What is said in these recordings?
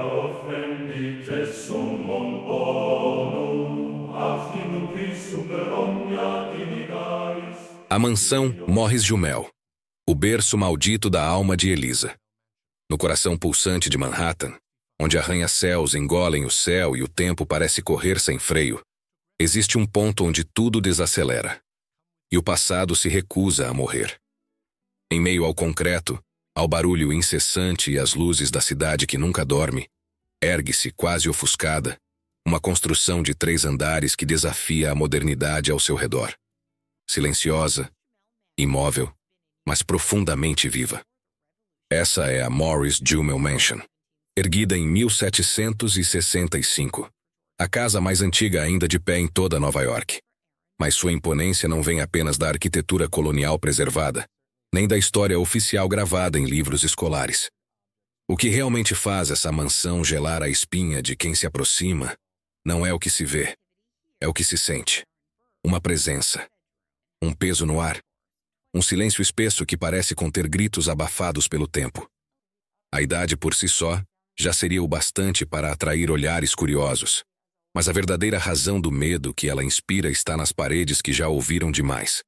offendite summum bonum, affinum per omnia dimigaris. A mansão Morris Jumel, o berço maldito da alma de Elisa. No coração pulsante de Manhattan, onde arranha-céus engolem o céu e o tempo parece correr sem freio, existe um ponto onde tudo desacelera. E o passado se recusa a morrer. Em meio ao concreto, ao barulho incessante e às luzes da cidade que nunca dorme, ergue-se, quase ofuscada, uma construção de 3 andares que desafia a modernidade ao seu redor. Silenciosa, imóvel, mas profundamente viva. Essa é a Morris Jumel Mansion, erguida em 1765. A casa mais antiga ainda de pé em toda Nova York. Mas sua imponência não vem apenas da arquitetura colonial preservada, nem da história oficial gravada em livros escolares. O que realmente faz essa mansão gelar a espinha de quem se aproxima não é o que se vê, é o que se sente. Uma presença, um peso no ar, um silêncio espesso que parece conter gritos abafados pelo tempo. A idade por si só já seria o bastante para atrair olhares curiosos, mas a verdadeira razão do medo que ela inspira está nas paredes que já ouviram demais,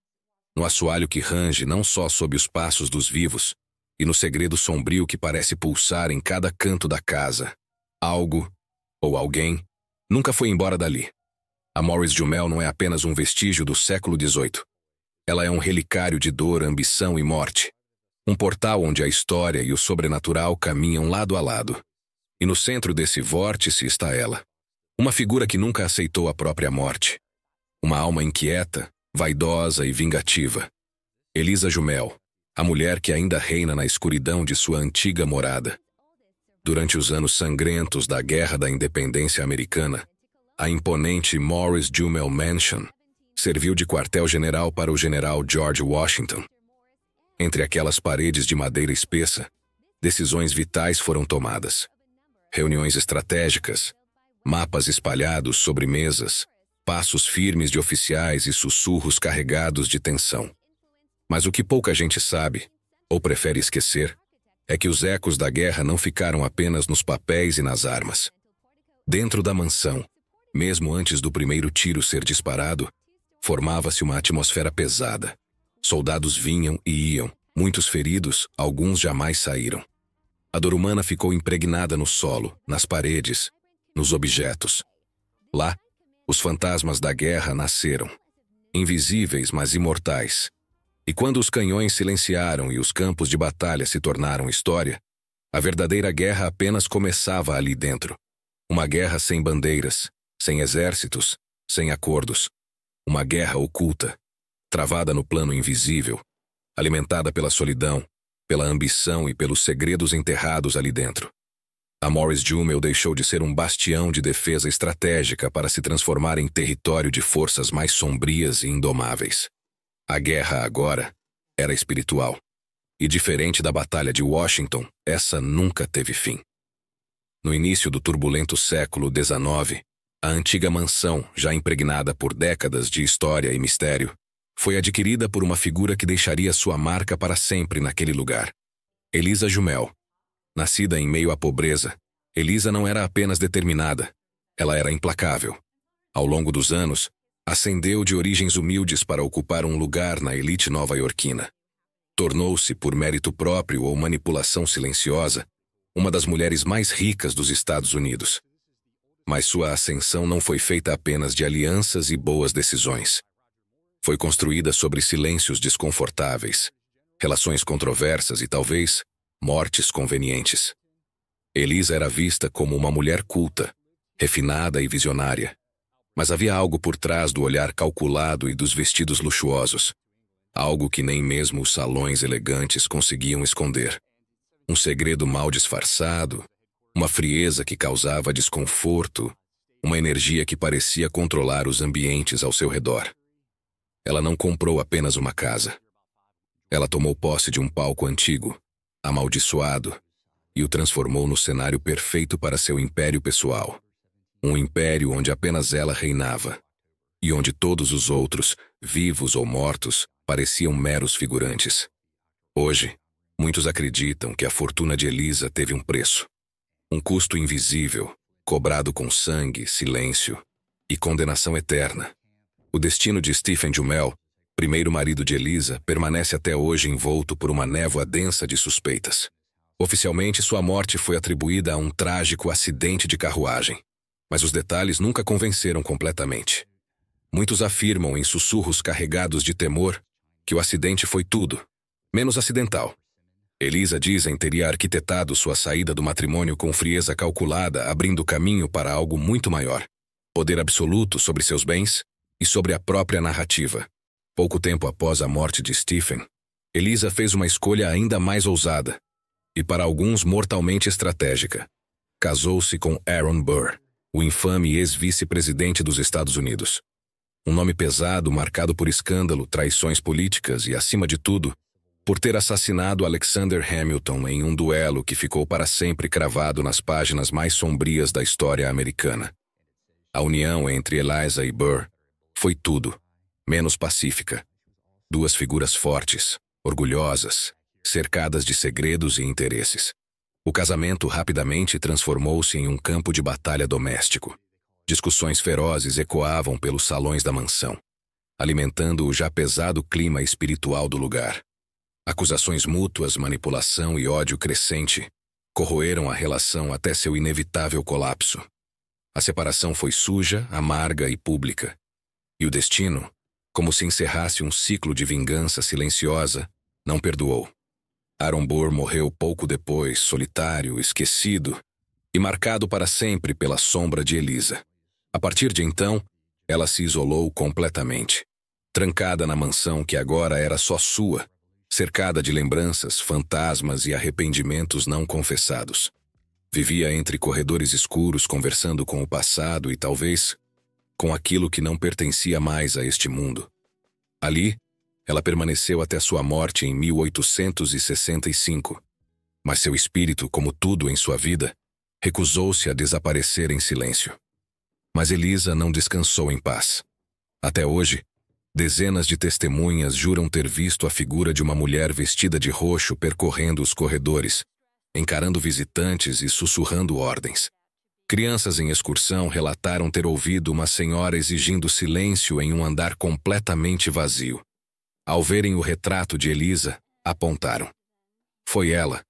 no assoalho que range não só sob os passos dos vivos, e no segredo sombrio que parece pulsar em cada canto da casa. Algo, ou alguém, nunca foi embora dali. A Morris Jumel não é apenas um vestígio do século XVIII. Ela é um relicário de dor, ambição e morte. Um portal onde a história e o sobrenatural caminham lado a lado. E no centro desse vórtice está ela. Uma figura que nunca aceitou a própria morte. Uma alma inquieta, vaidosa e vingativa. Elisa Jumel, a mulher que ainda reina na escuridão de sua antiga morada. Durante os anos sangrentos da Guerra da Independência Americana, a imponente Morris Jumel Mansion serviu de quartel-general para o general George Washington. Entre aquelas paredes de madeira espessa, decisões vitais foram tomadas. Reuniões estratégicas, mapas espalhados sobre mesas, passos firmes de oficiais e sussurros carregados de tensão. Mas o que pouca gente sabe, ou prefere esquecer, é que os ecos da guerra não ficaram apenas nos papéis e nas armas. Dentro da mansão, mesmo antes do primeiro tiro ser disparado, formava-se uma atmosfera pesada. Soldados vinham e iam, muitos feridos, alguns jamais saíram. A dor humana ficou impregnada no solo, nas paredes, nos objetos. Lá, os fantasmas da guerra nasceram, invisíveis mas imortais. E quando os canhões silenciaram e os campos de batalha se tornaram história, a verdadeira guerra apenas começava ali dentro. Uma guerra sem bandeiras, sem exércitos, sem acordos. Uma guerra oculta, travada no plano invisível, alimentada pela solidão, pela ambição e pelos segredos enterrados ali dentro. A Morris Jumel deixou de ser um bastião de defesa estratégica para se transformar em território de forças mais sombrias e indomáveis. A guerra agora era espiritual. E diferente da Batalha de Washington, essa nunca teve fim. No início do turbulento século XIX, a antiga mansão, já impregnada por décadas de história e mistério, foi adquirida por uma figura que deixaria sua marca para sempre naquele lugar. Elisa Jumel. Nascida em meio à pobreza, Elisa não era apenas determinada, ela era implacável. Ao longo dos anos, ascendeu de origens humildes para ocupar um lugar na elite nova-iorquina. Tornou-se, por mérito próprio ou manipulação silenciosa, uma das mulheres mais ricas dos Estados Unidos. Mas sua ascensão não foi feita apenas de alianças e boas decisões. Foi construída sobre silêncios desconfortáveis, relações controversas e, talvez, mortes convenientes. Elisa era vista como uma mulher culta, refinada e visionária. Mas havia algo por trás do olhar calculado e dos vestidos luxuosos. Algo que nem mesmo os salões elegantes conseguiam esconder. Um segredo mal disfarçado, uma frieza que causava desconforto, uma energia que parecia controlar os ambientes ao seu redor. Ela não comprou apenas uma casa. Ela tomou posse de um palco antigo, amaldiçoado, e o transformou no cenário perfeito para seu império pessoal. Um império onde apenas ela reinava, e onde todos os outros, vivos ou mortos, pareciam meros figurantes. Hoje, muitos acreditam que a fortuna de Elisa teve um preço. Um custo invisível, cobrado com sangue, silêncio e condenação eterna. O destino de Stephen Jumel, primeiro marido de Elisa, permanece até hoje envolto por uma névoa densa de suspeitas. Oficialmente, sua morte foi atribuída a um trágico acidente de carruagem, mas os detalhes nunca convenceram completamente. Muitos afirmam, em sussurros carregados de temor, que o acidente foi tudo, menos acidental. Elisa, dizem, teria arquitetado sua saída do matrimônio com frieza calculada, abrindo caminho para algo muito maior. Poder absoluto sobre seus bens e sobre a própria narrativa. Pouco tempo após a morte de Stephen, Elisa fez uma escolha ainda mais ousada, e para alguns mortalmente estratégica. Casou-se com Aaron Burr, o infame ex-vice-presidente dos Estados Unidos. Um nome pesado, marcado por escândalo, traições políticas e, acima de tudo, por ter assassinado Alexander Hamilton em um duelo que ficou para sempre cravado nas páginas mais sombrias da história americana. A união entre Eliza e Burr foi tudo, menos pacífica. Duas figuras fortes, orgulhosas, cercadas de segredos e interesses. O casamento rapidamente transformou-se em um campo de batalha doméstico. Discussões ferozes ecoavam pelos salões da mansão, alimentando o já pesado clima espiritual do lugar. Acusações mútuas, manipulação e ódio crescente corroeram a relação até seu inevitável colapso. A separação foi suja, amarga e pública. E o destino, como se encerrasse um ciclo de vingança silenciosa, não perdoou. Aaron Burr morreu pouco depois, solitário, esquecido e marcado para sempre pela sombra de Elisa. A partir de então, ela se isolou completamente, trancada na mansão que agora era só sua, cercada de lembranças, fantasmas e arrependimentos não confessados. Vivia entre corredores escuros, conversando com o passado e, talvez, com aquilo que não pertencia mais a este mundo. Ali, ela permaneceu até sua morte em 1865. Mas seu espírito, como tudo em sua vida, recusou-se a desaparecer em silêncio. Mas Elisa não descansou em paz. Até hoje, dezenas de testemunhas juram ter visto a figura de uma mulher vestida de roxo percorrendo os corredores, encarando visitantes e sussurrando ordens. Crianças em excursão relataram ter ouvido uma senhora exigindo silêncio em um andar completamente vazio. Ao verem o retrato de Elisa, apontaram. Foi ela.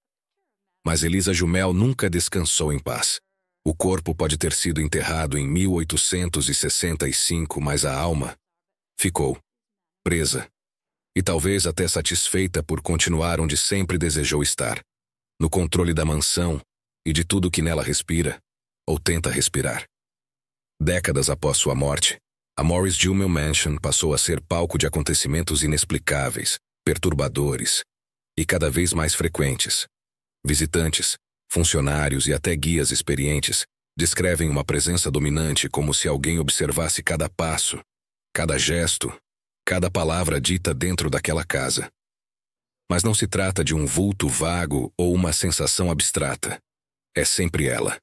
Mas Elisa Jumel nunca descansou em paz. O corpo pode ter sido enterrado em 1865, mas a alma ficou presa. E talvez até satisfeita por continuar onde sempre desejou estar, no controle da mansão e de tudo que nela respira, ou tenta respirar. Décadas após sua morte, a Morris Jumel Mansion passou a ser palco de acontecimentos inexplicáveis, perturbadores e cada vez mais frequentes. Visitantes, funcionários e até guias experientes descrevem uma presença dominante como se alguém observasse cada passo, cada gesto, cada palavra dita dentro daquela casa. Mas não se trata de um vulto vago ou uma sensação abstrata. É sempre ela.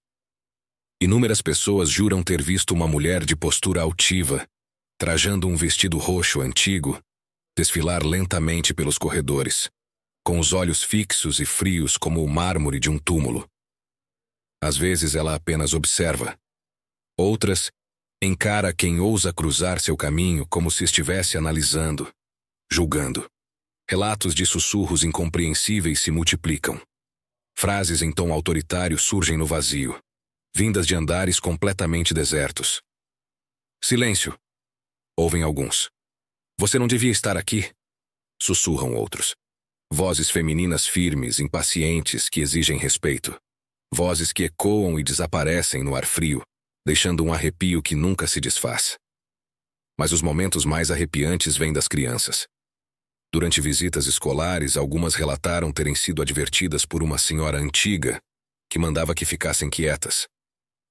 Inúmeras pessoas juram ter visto uma mulher de postura altiva, trajando um vestido roxo antigo, desfilar lentamente pelos corredores, com os olhos fixos e frios como o mármore de um túmulo. Às vezes ela apenas observa. Outras, encara quem ousa cruzar seu caminho como se estivesse analisando, julgando. Relatos de sussurros incompreensíveis se multiplicam. Frases em tom autoritário surgem no vazio, vindas de andares completamente desertos. Silêncio, ouvem alguns. Você não devia estar aqui, sussurram outros. Vozes femininas firmes, impacientes, que exigem respeito. Vozes que ecoam e desaparecem no ar frio, deixando um arrepio que nunca se desfaz. Mas os momentos mais arrepiantes vêm das crianças. Durante visitas escolares, algumas relataram terem sido advertidas por uma senhora antiga que mandava que ficassem quietas.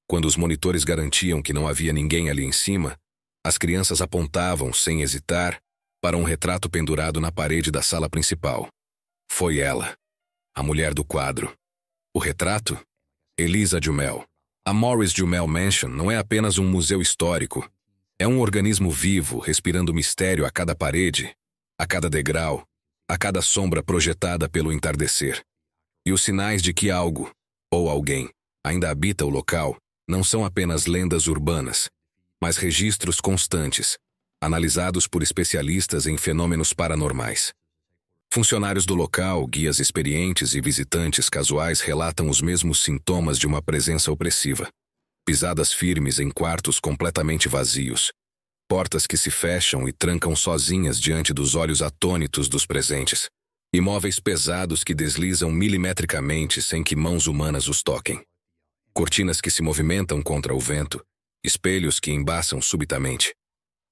Quando os monitores garantiam que não havia ninguém ali em cima, as crianças apontavam, sem hesitar, para um retrato pendurado na parede da sala principal. Foi ela, a mulher do quadro. O retrato? Elisa Jumel. A Morris Jumel Mansion não é apenas um museu histórico. É um organismo vivo, respirando mistério a cada parede, a cada degrau, a cada sombra projetada pelo entardecer. E os sinais de que algo, ou alguém, ainda habita o local, não são apenas lendas urbanas, mas registros constantes, analisados por especialistas em fenômenos paranormais. Funcionários do local, guias experientes e visitantes casuais relatam os mesmos sintomas de uma presença opressiva. Pisadas firmes em quartos completamente vazios. Portas que se fecham e trancam sozinhas diante dos olhos atônitos dos presentes. E móveis pesados que deslizam milimetricamente sem que mãos humanas os toquem. Cortinas que se movimentam contra o vento. Espelhos que embaçam subitamente.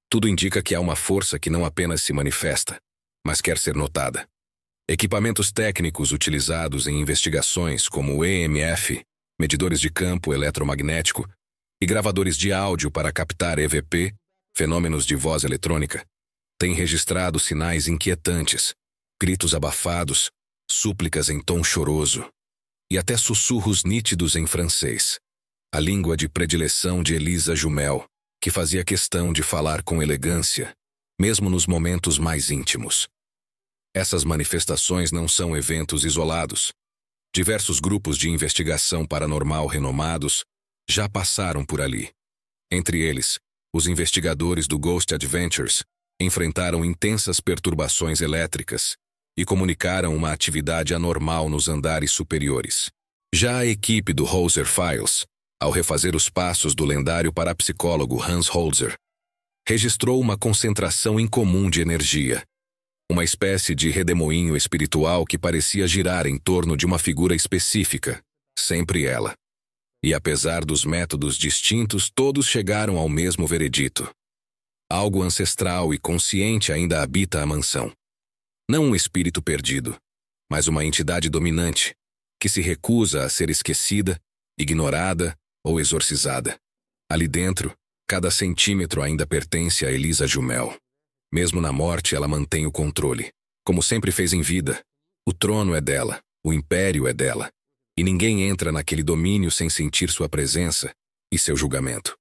Tudo indica que há uma força que não apenas se manifesta, mas quer ser notada. Equipamentos técnicos utilizados em investigações como o EMF, medidores de campo eletromagnético, e gravadores de áudio para captar EVP, fenômenos de voz eletrônica, têm registrado sinais inquietantes, gritos abafados, súplicas em tom choroso, e até sussurros nítidos em francês, a língua de predileção de Elisa Jumel, que fazia questão de falar com elegância, mesmo nos momentos mais íntimos. Essas manifestações não são eventos isolados. Diversos grupos de investigação paranormal renomados já passaram por ali. Entre eles, os investigadores do Ghost Adventures enfrentaram intensas perturbações elétricas e comunicaram uma atividade anormal nos andares superiores. Já a equipe do Holzer Files, ao refazer os passos do lendário parapsicólogo Hans Holzer, registrou uma concentração incomum de energia, uma espécie de redemoinho espiritual que parecia girar em torno de uma figura específica, sempre ela. E apesar dos métodos distintos, todos chegaram ao mesmo veredito. Algo ancestral e consciente ainda habita a mansão. Não um espírito perdido, mas uma entidade dominante, que se recusa a ser esquecida, ignorada ou exorcizada. Ali dentro, cada centímetro ainda pertence a Elisa Jumel. Mesmo na morte, ela mantém o controle, como sempre fez em vida. O trono é dela, o império é dela, e ninguém entra naquele domínio sem sentir sua presença e seu julgamento.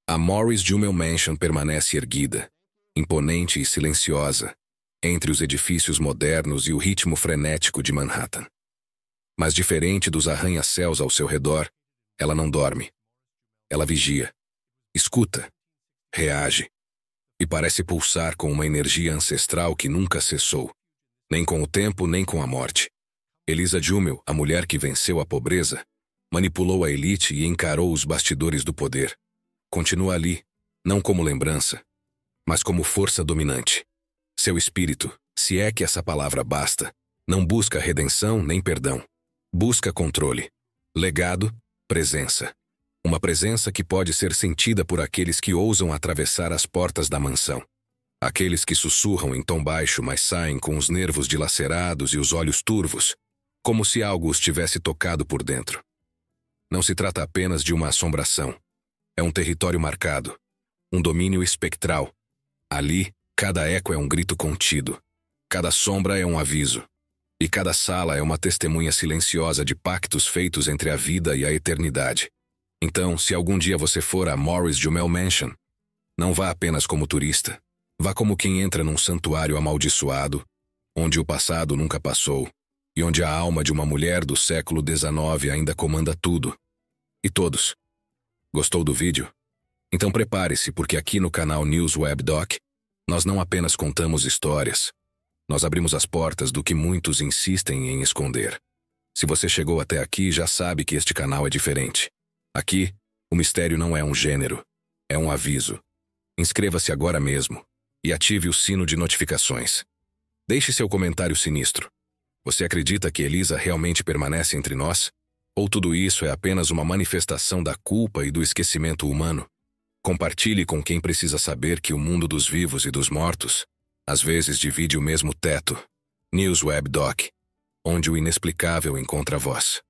A Morris Jumel Mansion permanece erguida, imponente e silenciosa, entre os edifícios modernos e o ritmo frenético de Manhattan. Mas diferente dos arranha-céus ao seu redor, ela não dorme. Ela vigia, escuta, reage, e parece pulsar com uma energia ancestral que nunca cessou, nem com o tempo nem com a morte. Elisa Jumel, a mulher que venceu a pobreza, manipulou a elite e encarou os bastidores do poder. Continua ali, não como lembrança, mas como força dominante. Seu espírito, se é que essa palavra basta, não busca redenção nem perdão. Busca controle, legado, presença. Uma presença que pode ser sentida por aqueles que ousam atravessar as portas da mansão. Aqueles que sussurram em tom baixo, mas saem com os nervos dilacerados e os olhos turvos, como se algo os tivesse tocado por dentro. Não se trata apenas de uma assombração. É um território marcado, um domínio espectral. Ali, cada eco é um grito contido, cada sombra é um aviso, e cada sala é uma testemunha silenciosa de pactos feitos entre a vida e a eternidade. Então, se algum dia você for a Morris Jumel Mansion, não vá apenas como turista. Vá como quem entra num santuário amaldiçoado, onde o passado nunca passou, e onde a alma de uma mulher do século XIX ainda comanda tudo. E todos. Gostou do vídeo? Então prepare-se, porque aqui no canal News Web Doc, nós não apenas contamos histórias, nós abrimos as portas do que muitos insistem em esconder. Se você chegou até aqui, já sabe que este canal é diferente. Aqui, o mistério não é um gênero, é um aviso. Inscreva-se agora mesmo e ative o sino de notificações. Deixe seu comentário sinistro. Você acredita que Elisa realmente permanece entre nós? Ou tudo isso é apenas uma manifestação da culpa e do esquecimento humano? Compartilhe com quem precisa saber que o mundo dos vivos e dos mortos às vezes divide o mesmo teto. News Web Doc, onde o inexplicável encontra voz.